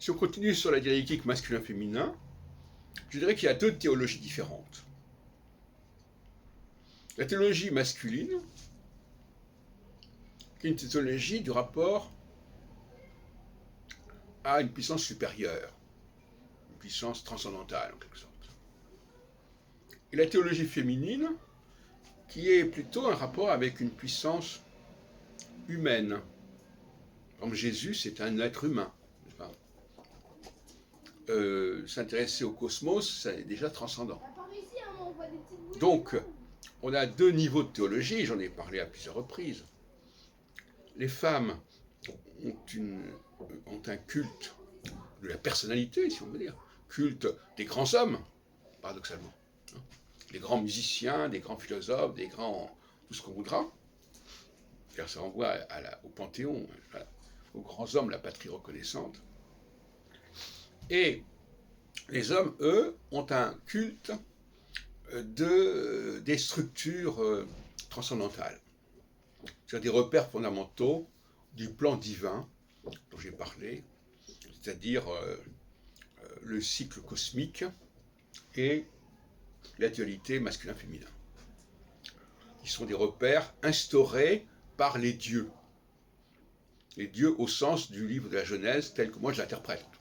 Si on continue sur la dialectique masculin-féminin, je dirais qu'il y a deux théologies différentes. La théologie masculine, qui est une théologie du rapport à une puissance supérieure, une puissance transcendantale en quelque sorte. Et la théologie féminine, qui est plutôt un rapport avec une puissance humaine. Comme Jésus, c'est un être humain. S'intéresser au cosmos, c'est déjà transcendant. Donc, on a deux niveaux de théologie, j'en ai parlé à plusieurs reprises. Les femmes ont un culte de la personnalité, si on veut dire, culte des grands hommes, paradoxalement. Les grands musiciens, des grands philosophes, des grands... tout ce qu'on voudra. Car ça renvoie au Panthéon, aux grands hommes, la patrie reconnaissante. Et les hommes, eux, ont un culte des structures transcendantales. C'est-à-dire des repères fondamentaux du plan divin dont j'ai parlé, c'est-à-dire le cycle cosmique et la dualité masculin-féminin, qui sont des repères instaurés par les dieux. Les dieux au sens du livre de la Genèse, tel que moi je l'interprète en tout cas.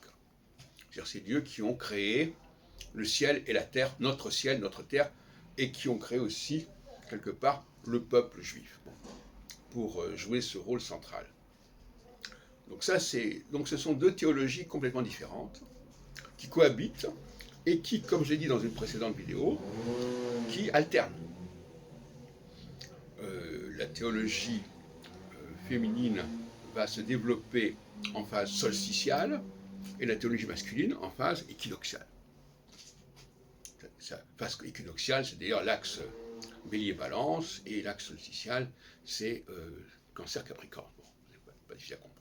C'est-à-dire ces dieux qui ont créé le ciel et la terre, notre ciel, notre terre, et qui ont créé aussi, quelque part, le peuple juif, pour jouer ce rôle central. Donc ce sont deux théologies complètement différentes, qui cohabitent, et qui, comme je l'ai dit dans une précédente vidéo, qui alternent. La théologie féminine va se développer en phase solsticiale, et la théologie masculine en phase équinoxiale. La phase équinoxiale, c'est d'ailleurs l'axe bélier-balance, et l'axe solsticial, c'est cancer-capricorne. Bon, c'est pas difficile à comprendre.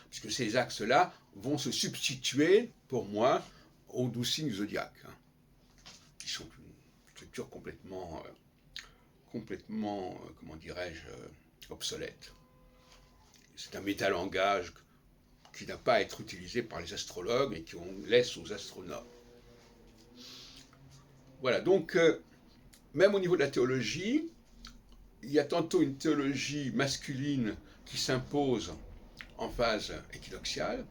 Puisque ces axes-là vont se substituer, pour moi, aux 12 signes zodiaques, qui sont une structure complètement comment dirais-je, obsolète. C'est un métalangage qui n'a pas à être utilisé par les astrologues et qu'on laisse aux astronomes. Voilà, donc, même au niveau de la théologie, il y a tantôt une théologie masculine qui s'impose en phase équinoxiale,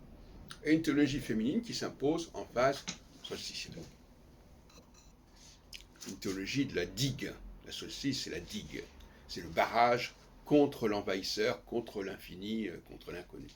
et une théologie féminine qui s'impose en phase solsticiale. Une théologie de la digue. La solstice, c'est la digue. C'est le barrage contre l'envahisseur, contre l'infini, contre l'inconnu.